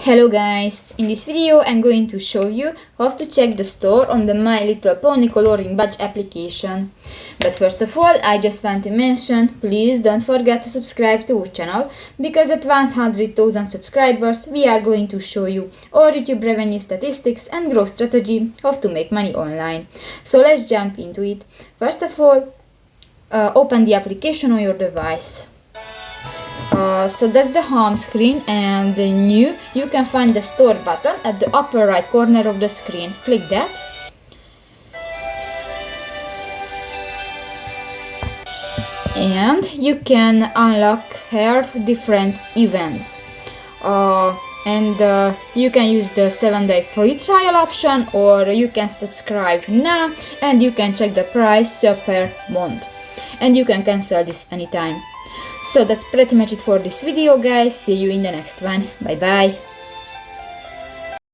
Hello guys, in this video I'm going to show you how to check the store on the My Little Pony Coloring Budge application. But first of all, I just want to mention, please don't forget to subscribe to our channel, because at 100,000 subscribers we are going to show you our YouTube revenue statistics and growth strategy, how to make money online. So let's jump into it. First of all, open the application on your device. So that's the home screen, and new you can find the store button at the upper right corner of the screen. Click that. And you can unlock here different events. You can use the 7-day free trial option, or you can subscribe now and you can check the price per month. And you can cancel this anytime. So that's pretty much it for this video, guys. See you in the next one. Bye bye.